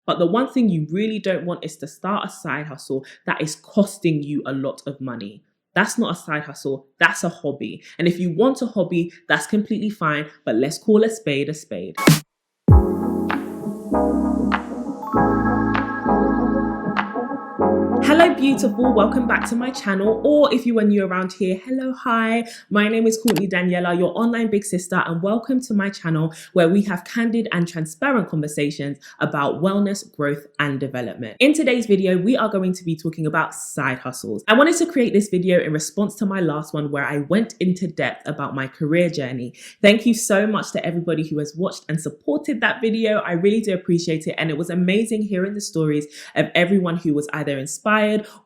But the one thing you really don't want is to start a side hustle that is costing you a lot of money. That's not a side hustle, that's a hobby. And if you want a hobby, that's completely fine, but let's call a spade a spade. Hello beautiful, welcome back to my channel, or if you are new around here, hello, hi. My name is Courtney Daniela, your online big sister, and welcome to my channel where we have candid and transparent conversations about wellness, growth and development. In today's video, we are going to be talking about side hustles. I wanted to create this video in response to my last one where I went into depth about my career journey. Thank you so much to everybody who has watched and supported that video. I really do appreciate it, and it was amazing hearing the stories of everyone who was either inspired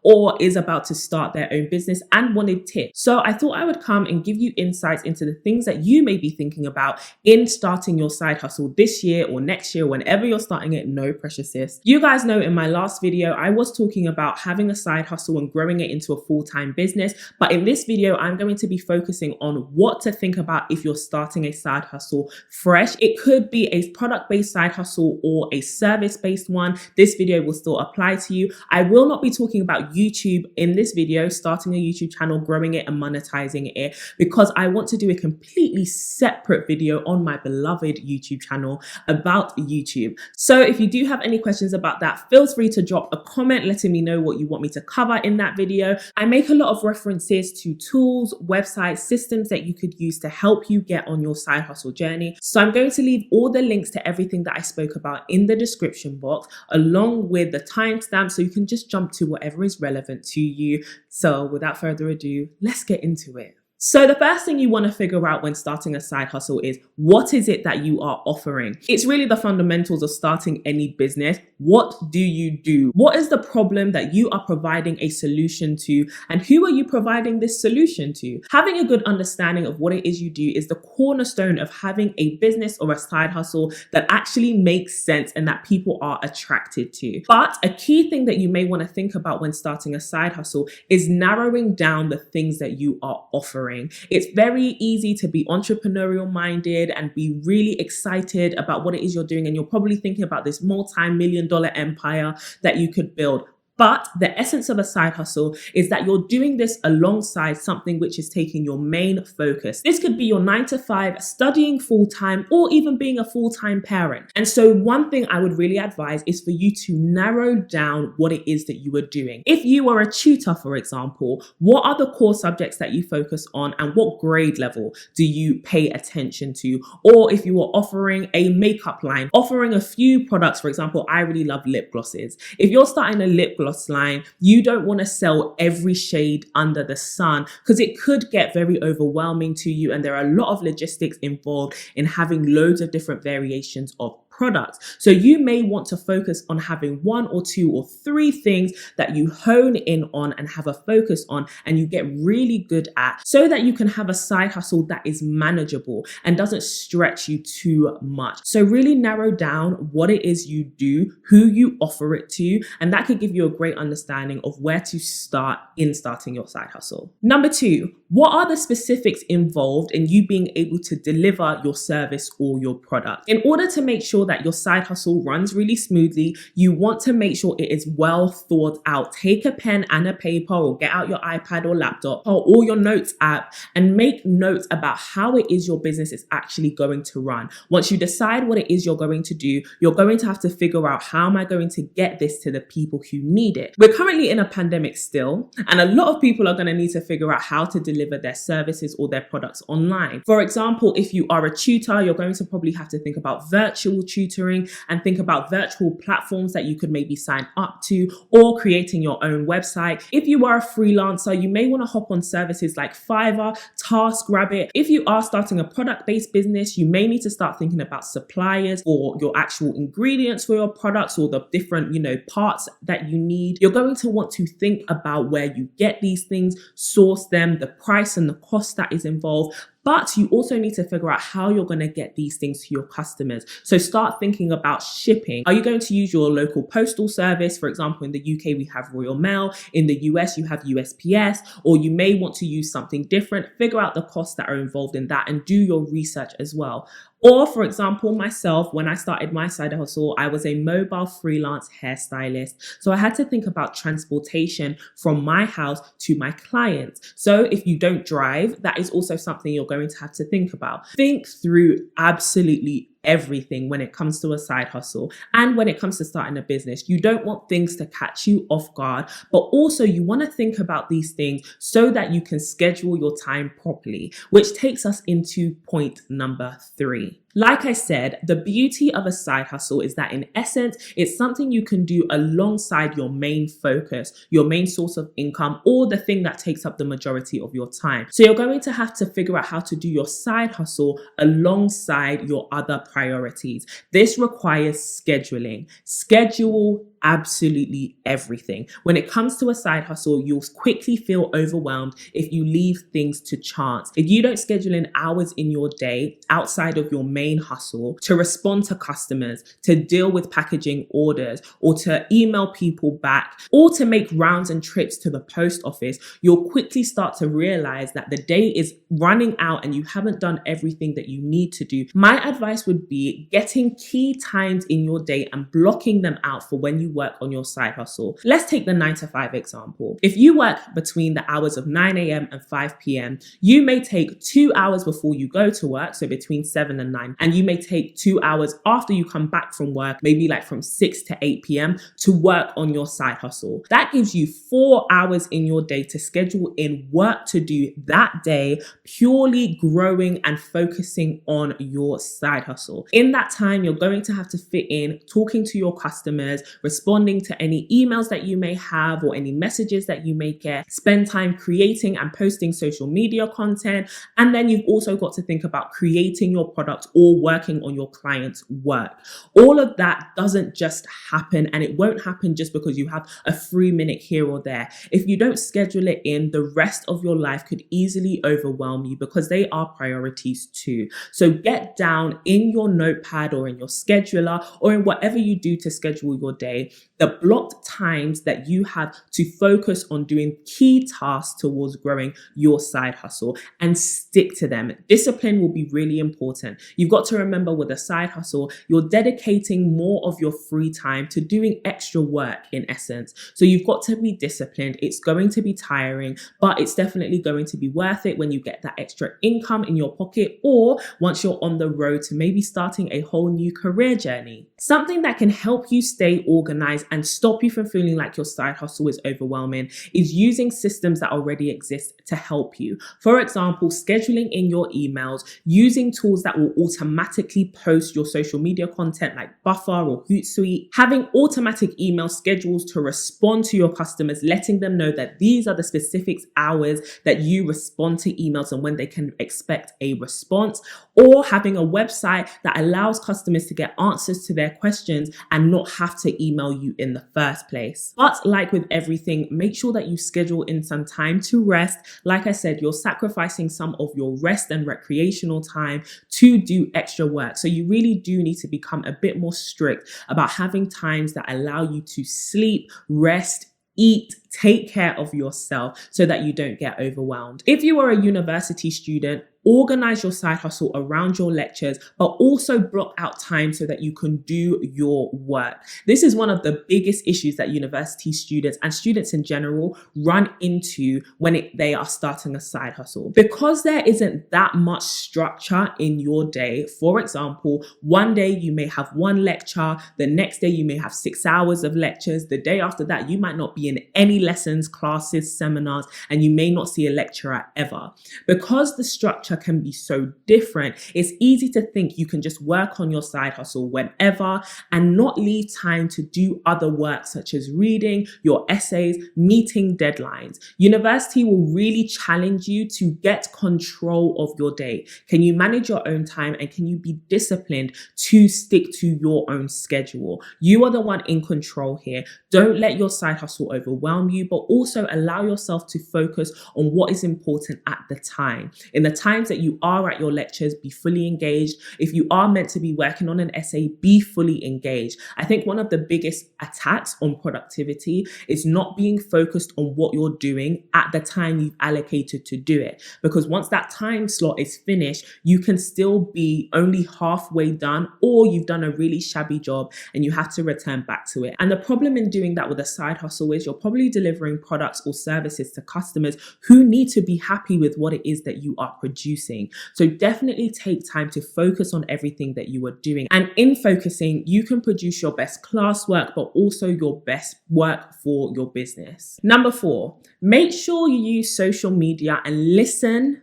or is about to start their own business and wanted tips. So I thought I would come and give you insights into the things that you may be thinking about in starting your side hustle this year or next year, whenever you're starting it. No pressure, sis. You guys know in my last video, I was talking about having a side hustle and growing it into a full-time business. But in this video, I'm going to be focusing on what to think about if you're starting a side hustle fresh. It could be a product-based side hustle or a service-based one. This video will still apply to you. I will not be talking about YouTube in this video, starting a YouTube channel, growing it and monetizing it, because I want to do a completely separate video on my beloved YouTube channel about YouTube. So if you do have any questions about that, feel free to drop a comment letting me know what you want me to cover in that video. I make a lot of references to tools, websites, systems that you could use to help you get on your side hustle journey. So I'm going to leave all the links to everything that I spoke about in the description box, along with the timestamp, so you can just jump to whatever is relevant to you. So without further ado, let's get into it. So the first thing you want to figure out when starting a side hustle is, what is it that you are offering? It's really the fundamentals of starting any business. What do you do? What is the problem that you are providing a solution to? And who are you providing this solution to? Having a good understanding of what it is you do is the cornerstone of having a business or a side hustle that actually makes sense and that people are attracted to. But a key thing that you may want to think about when starting a side hustle is narrowing down the things that you are offering. It's very easy to be entrepreneurial minded and be really excited about what it is you're doing, and you're probably thinking about this multi-million-dollar empire that you could build. But the essence of a side hustle is that you're doing this alongside something which is taking your main focus. This could be your 9-to-5, studying full-time, or even being a full-time parent. And so one thing I would really advise is for you to narrow down what it is that you are doing. If you are a tutor, for example, what are the core subjects that you focus on and what grade level do you pay attention to? Or if you are offering a makeup line, offering a few products, for example, I really love lip glosses. If you're starting a lip gloss line, you don't want to sell every shade under the sun, because it could get very overwhelming to you, and there are a lot of logistics involved in having loads of different variations of products. So you may want to focus on having 1 or 2 or 3 things that you hone in on and have a focus on and you get really good at, so that you can have a side hustle that is manageable and doesn't stretch you too much. So really narrow down what it is you do, who you offer it to, and that could give you a great understanding of where to start in starting your side hustle. Number 2, what are the specifics involved in you being able to deliver your service or your product? In order to make sure that your side hustle runs really smoothly, you want to make sure it is well thought out. Take a pen and a paper, or get out your iPad or laptop or your notes app and make notes about how it is your business is actually going to run. Once you decide what it is you're going to do, you're going to have to figure out, how am I going to get this to the people who need it? We're currently in a pandemic still, and a lot of people are going to need to figure out how to deliver their services or their products online. For example, if you are a tutor, you're going to probably have to think about virtual tutoring and think about virtual platforms that you could maybe sign up to, or creating your own website. If you are a freelancer, you may want to hop on services like Fiverr, TaskRabbit. If you are starting a product-based business, you may need to start thinking about suppliers or your actual ingredients for your products, or the different, parts that you need. You're going to want to think about where you get these things, source them, the price and the cost that is involved. But you also need to figure out how you're going to get these things to your customers. So start thinking about shipping. Are you going to use your local postal service? For example, in the UK, we have Royal Mail. In the US, you have USPS, or you may want to use something different. Figure out the costs that are involved in that and do your research as well. Or, for example, myself, when I started my side hustle, I was a mobile freelance hairstylist. So I had to think about transportation from my house to my clients. So if you don't drive, that is also something you're going to have to think about. Think through absolutely everything when it comes to a side hustle and when it comes to starting a business. You don't want things to catch you off guard, but also you want to think about these things so that you can schedule your time properly, which takes us into point number 3. Like I said, the beauty of a side hustle is that in essence, it's something you can do alongside your main focus, your main source of income, or the thing that takes up the majority of your time. So you're going to have to figure out how to do your side hustle alongside your other priorities. This requires scheduling. Schedule absolutely everything. When it comes to a side hustle, you'll quickly feel overwhelmed if you leave things to chance. If you don't schedule in hours in your day outside of your main hustle to respond to customers, to deal with packaging orders, or to email people back, or to make rounds and trips to the post office, you'll quickly start to realize that the day is running out and you haven't done everything that you need to do. My advice would be getting key times in your day and blocking them out for when you work on your side hustle. Let's take the 9 to 5 example. If you work between the hours of 9 a.m. and 5 p.m., you may take 2 hours before you go to work, so between 7 and 9, and you may take 2 hours after you come back from work, maybe like from 6 to 8 p.m. to work on your side hustle. That gives you 4 hours in your day to schedule in work to do that day, purely growing and focusing on your side hustle. In that time, you're going to have to fit in talking to your customers, responding to any emails that you may have or any messages that you may get, spend time creating and posting social media content, and then you've also got to think about creating your product or working on your client's work. All of that doesn't just happen, and it won't happen just because you have a free minute here or there. If you don't schedule it in, the rest of your life could easily overwhelm you because they are priorities too. So get down in your notepad or in your scheduler or in whatever you do to schedule your day, the blocked times that you have to focus on doing key tasks towards growing your side hustle, and stick to them. Discipline will be really important. You've got to remember, with a side hustle, you're dedicating more of your free time to doing extra work in essence. So you've got to be disciplined. It's going to be tiring, but it's definitely going to be worth it when you get that extra income in your pocket, or once you're on the road to maybe starting a whole new career journey. Something that can help you stay organized and stop you from feeling like your side hustle is overwhelming is using systems that already exist to help you. For example, scheduling in your emails, using tools that will automatically post your social media content like Buffer or Hootsuite, having automatic email schedules to respond to your customers, letting them know that these are the specific hours that you respond to emails and when they can expect a response, or having a website that allows customers to get answers to their questions and not have to email you in the first place. But like with everything, make sure that you schedule in some time to rest. Like I said, you're sacrificing some of your rest and recreational time to do extra work. So you really do need to become a bit more strict about having times that allow you to sleep, rest, eat, take care of yourself so that you don't get overwhelmed. If you are a university student, organize your side hustle around your lectures, but also block out time so that you can do your work. This is one of the biggest issues that university students and students in general run into when they are starting a side hustle. Because there isn't that much structure in your day. For example, one day you may have one lecture, the next day you may have 6 hours of lectures, the day after that you might not be in any lessons, classes, seminars, and you may not see a lecturer ever. Because the structure can be so different, it's easy to think you can just work on your side hustle whenever and not leave time to do other work such as reading, your essays, meeting deadlines. University will really challenge you to get control of your day. Can you manage your own time, and can you be disciplined to stick to your own schedule? You are the one in control here. Don't let your side hustle overwhelm you, but also allow yourself to focus on what is important at the time. In the time times that you are at your lectures, be fully engaged. If you are meant to be working on an essay, be fully engaged. I think one of the biggest attacks on productivity is not being focused on what you're doing at the time you've allocated to do it. Because once that time slot is finished, you can still be only halfway done, or you've done a really shabby job and you have to return back to it. And the problem in doing that with a side hustle is you're probably delivering products or services to customers who need to be happy with what it is that you are producing. So definitely take time to focus on everything that you are doing. And in focusing, you can produce your best class work, but also your best work for your business. Number 4, make sure you use social media and listen.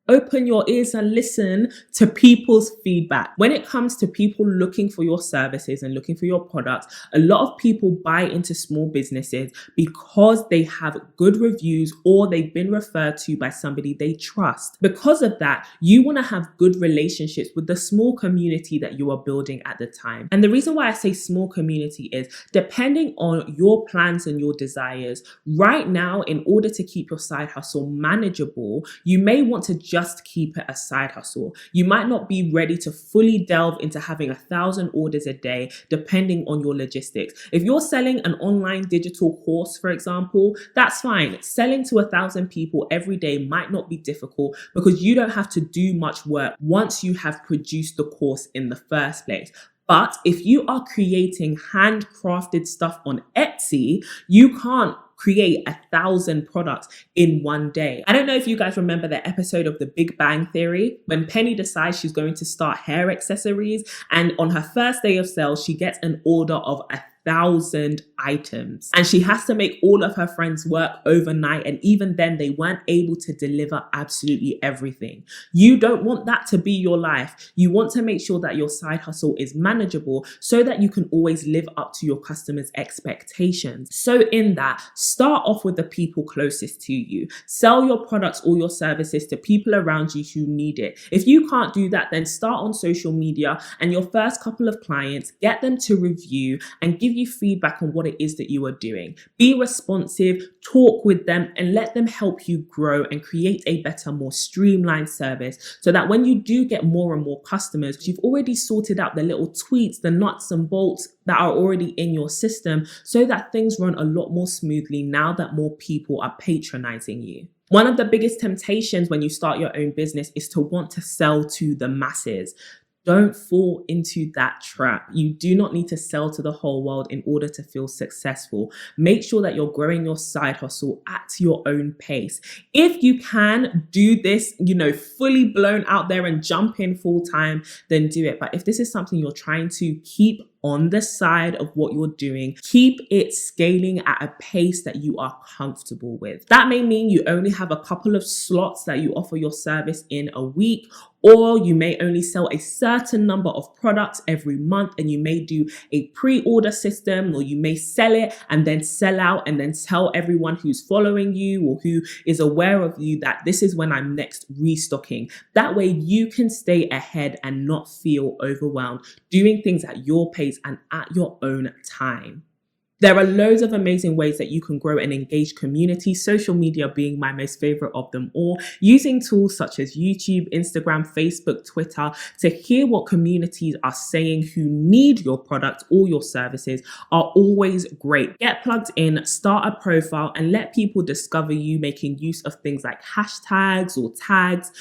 Open your ears and listen to people's feedback. When it comes to people looking for your services and looking for your products, a lot of people buy into small businesses because they have good reviews or they've been referred to by somebody they trust. Because of that, you want to have good relationships with the small community that you are building at the time. And the reason why I say small community is depending on your plans and your desires, right now, in order to keep your side hustle manageable, you may want to just keep it a side hustle. You might not be ready to fully delve into having 1,000 orders a day, depending on your logistics. If you're selling an online digital course, for example, that's fine. Selling to 1,000 people every day might not be difficult because you don't have to do much work once you have produced the course in the first place. But if you are creating handcrafted stuff on Etsy, you can't create 1,000 products in one day. I don't know if you guys remember the episode of The Big Bang Theory when Penny decides she's going to start hair accessories, and on her first day of sales, she gets an order of 1,000 items and she has to make all of her friends work overnight, and even then they weren't able to deliver absolutely everything. You don't want that to be your life. You want to make sure that your side hustle is manageable so that you can always live up to your customers' expectations. So in that, start off with the people closest to you. Sell your products or your services to people around you who need it. If you can't do that, then start on social media and your first couple of clients, get them to review and give you feedback on what it is that you are doing. Be responsive, talk with them, and let them help you grow and create a better, more streamlined service so that when you do get more and more customers, you've already sorted out the little tweaks, the nuts and bolts that are already in your system so that things run a lot more smoothly now that more people are patronizing you. One of the biggest temptations when you start your own business is to want to sell to the masses. Don't fall into that trap. You do not need to sell to the whole world in order to feel successful. Make sure that you're growing your side hustle at your own pace. If you can do this, fully blown out there and jump in full time, then do it. But if this is something you're trying to keep on the side of what you're doing, keep it scaling at a pace that you are comfortable with. That may mean you only have a couple of slots that you offer your service in a week, or you may only sell a certain number of products every month and you may do a pre-order system, or you may sell it and then sell out and then tell everyone who's following you or who is aware of you that this is when I'm next restocking. That way you can stay ahead and not feel overwhelmed, doing things at your pace and at your own time. There are loads of amazing ways that you can grow an engaged community, social media being my most favorite of them all, using tools such as YouTube, Instagram, Facebook, Twitter to hear what communities are saying who need your product or your services are always great. Get plugged in, start a profile, and let people discover you, making use of things like hashtags or tags,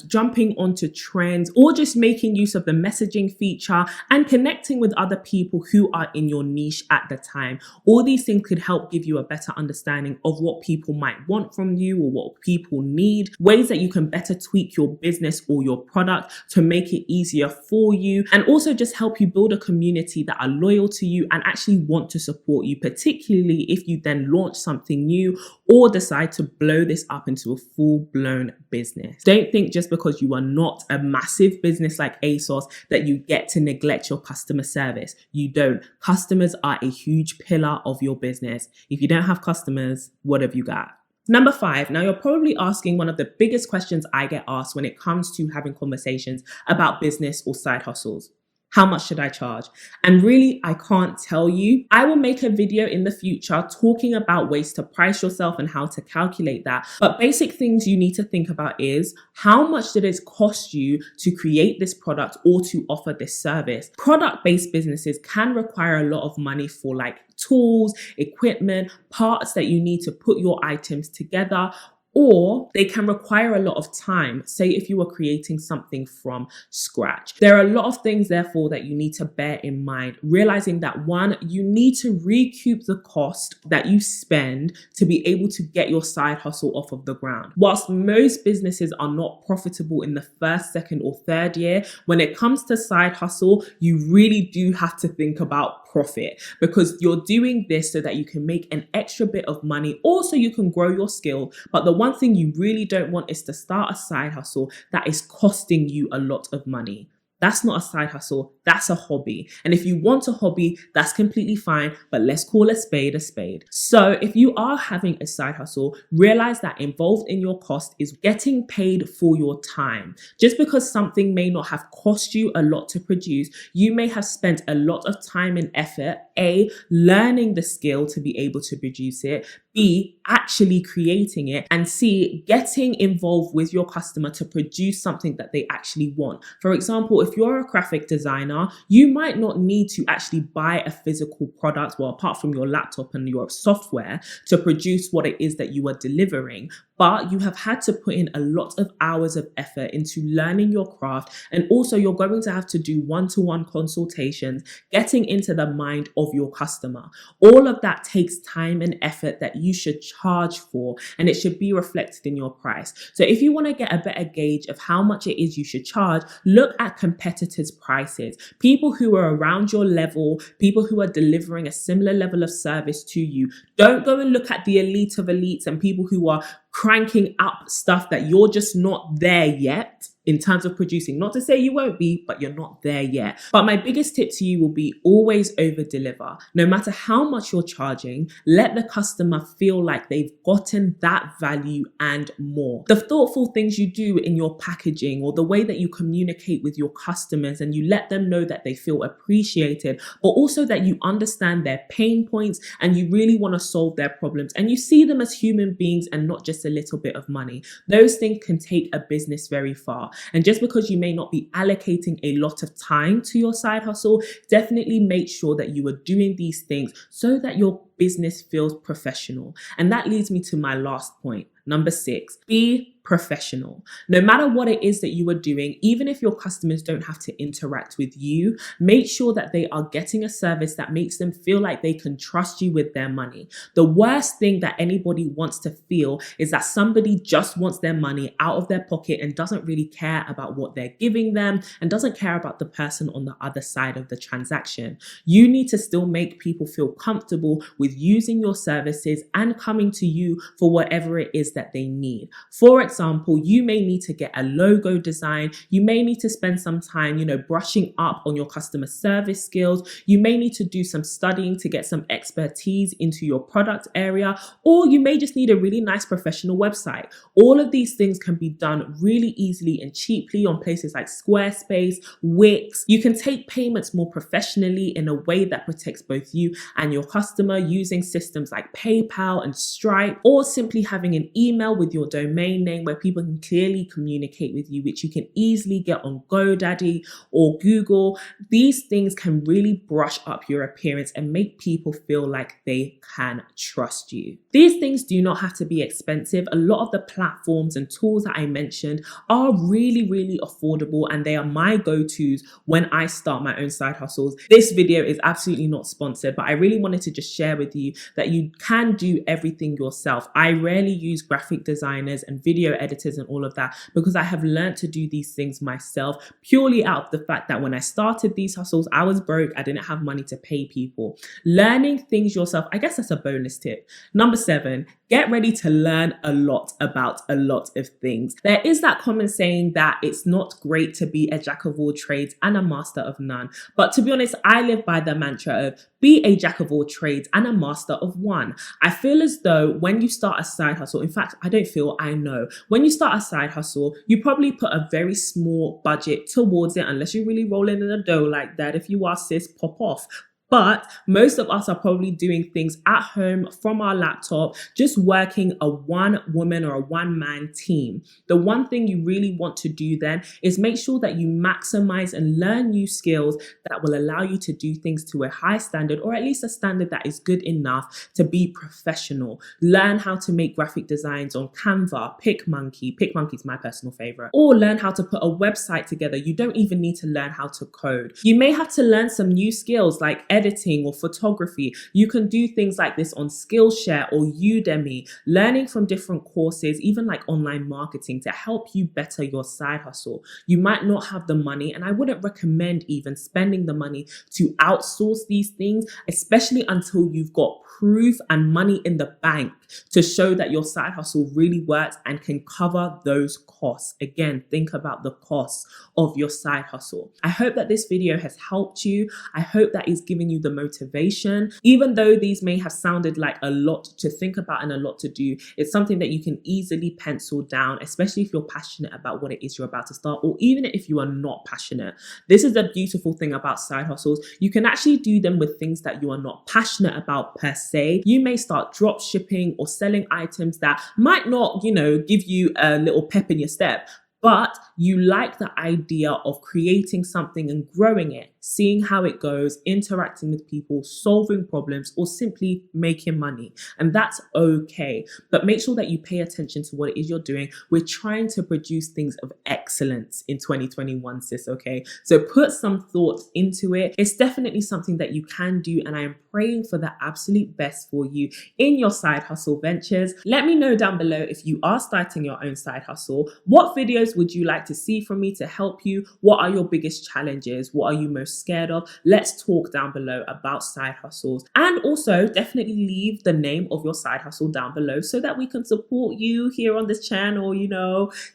jumping onto trends, or just making use of the messaging feature and connecting with other people who are in your niche at the time. All these things could help give you a better understanding of what people might want from you or what people need, ways that you can better tweak your business or your product to make it easier for you, and also just help you build a community that are loyal to you and actually want to support you, particularly if you then launch something new or decide to blow this up into a full-blown business. Don't think just because you are not a massive business like ASOS that you get to neglect your customer service. You don't. Customers are a huge pillar of your business. If you don't have customers, what have you got? Number 5, now you're probably asking one of the biggest questions I get asked when it comes to having conversations about business or side hustles. How much should I charge? And really, I can't tell you. I will make a video in the future talking about ways to price yourself and how to calculate that. But basic things you need to think about is how much did it cost you to create this product or to offer this service? Product-based businesses can require a lot of money for like tools, equipment, parts that you need to put your items together, or they can require a lot of time. Say if you were creating something from scratch. There are a lot of things, therefore, that you need to bear in mind, realizing that one, you need to recoup the cost that you spend to be able to get your side hustle off of the ground. Whilst most businesses are not profitable in the first, second, or third year, when it comes to side hustle, you really do have to think about profit, because you're doing this so that you can make an extra bit of money. Also, you can grow your skill. But the one thing you really don't want is to start a side hustle that is costing you a lot of money. That's not a side hustle, that's a hobby. And if you want a hobby, that's completely fine, but let's call a spade a spade. So if you are having a side hustle, realize that involved in your cost is getting paid for your time. Just because something may not have cost you a lot to produce, you may have spent a lot of time and effort, A, learning the skill to be able to produce it, B, actually creating it, and C, getting involved with your customer to produce something that they actually want. For example, if you're a graphic designer, you might not need to actually buy a physical product, well, apart from your laptop and your software, to produce what it is that you are delivering. But you have had to put in a lot of hours of effort into learning your craft. And also you're going to have to do one-to-one consultations, getting into the mind of your customer. All of that takes time and effort that you should charge for, and it should be reflected in your price. So if you want to get a better gauge of how much it is you should charge, look at competitors' prices. People who are around your level, people who are delivering a similar level of service to you. Don't go and look at the elite of elites and people who are cranking up stuff that you're just not there yet in terms of producing. Not to say you won't be, but you're not there yet. But my biggest tip to you will be always over deliver. No matter how much you're charging, let the customer feel like they've gotten that value and more. The thoughtful things you do in your packaging or the way that you communicate with your customers and you let them know that they feel appreciated, but also that you understand their pain points and you really want to solve their problems and you see them as human beings and not just a little bit of money. Those things can take a business very far. And just because you may not be allocating a lot of time to your side hustle, definitely make sure that you are doing these things so that your business feels professional. And that leads me to my last point. Number 6, be professional. No matter what it is that you are doing, even if your customers don't have to interact with you, make sure that they are getting a service that makes them feel like they can trust you with their money. The worst thing that anybody wants to feel is that somebody just wants their money out of their pocket and doesn't really care about what they're giving them and doesn't care about the person on the other side of the transaction. You need to still make people feel comfortable with using your services and coming to you for whatever it is that they need. For example, you may need to get a logo design. You may need to spend some time, brushing up on your customer service skills. You may need to do some studying to get some expertise into your product area, or you may just need a really nice professional website. All of these things can be done really easily and cheaply on places like Squarespace, Wix. You can take payments more professionally in a way that protects both you and your customer using systems like PayPal and Stripe, or simply having an email with your domain name where people can clearly communicate with you, which you can easily get on GoDaddy or Google. These things can really brush up your appearance and make people feel like they can trust you. These things do not have to be expensive. A lot of the platforms and tools that I mentioned are really, really affordable, and they are my go-tos when I start my own side hustles. This video is absolutely not sponsored, but I really wanted to just share with you that you can do everything yourself. I rarely use graphic designers and video editors and all of that because I have learned to do these things myself purely out of the fact that when I started these hustles, I was broke. I didn't have money to pay people. Learning things yourself, I guess that's a bonus tip. Number 7, get ready to learn a lot about a lot of things. There is that common saying that it's not great to be a jack of all trades and a master of none. But to be honest, I live by the mantra of Be a jack of all trades and a master of one. I feel as though when you start a side hustle, in fact, I don't feel, I know, when you start a side hustle, you probably put a very small budget towards it, unless you're really rolling in the dough like that. If you are, sis, pop off. But most of us are probably doing things at home from our laptop, just working a one woman or a one man team. The one thing you really want to do then is make sure that you maximize and learn new skills that will allow you to do things to a high standard, or at least a standard that is good enough to be professional. Learn how to make graphic designs on Canva, PicMonkey. PicMonkey is my personal favorite. Or learn how to put a website together. You don't even need to learn how to code. You may have to learn some new skills like editing or photography. You can do things like this on Skillshare or Udemy, learning from different courses, even like online marketing, to help you better your side hustle. You might not have the money, and I wouldn't recommend even spending the money to outsource these things, especially until you've got proof and money in the bank to show that your side hustle really works and can cover those costs. Again, think about the costs of your side hustle. I hope that this video has helped you. I hope that it's giving you the motivation. Even though these may have sounded like a lot to think about and a lot to do, it's something that you can easily pencil down, especially if you're passionate about what it is you're about to start, or even if you are not passionate. This is the beautiful thing about side hustles. You can actually do them with things that you are not passionate about per se. You may start drop shipping or selling items that might not, give you a little pep in your step, but you like the idea of creating something and growing it, seeing how it goes, interacting with people, solving problems, or simply making money. And that's okay. But make sure that you pay attention to what it is you're doing. We're trying to produce things of excellence in 2021, sis, okay? So put some thoughts into it. It's definitely something that you can do, and I am praying for the absolute best for you in your side hustle ventures. Let me know down below if you are starting your own side hustle. What videos would you like to see from me to help you? What are your biggest challenges? What are you most scared of? Let's talk down below about side hustles. And also definitely leave the name of your side hustle down below so that we can support you here on this channel,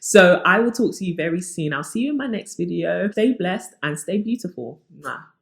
So I will talk to you very soon. I'll see you in my next video. Stay blessed and stay beautiful. Mwah.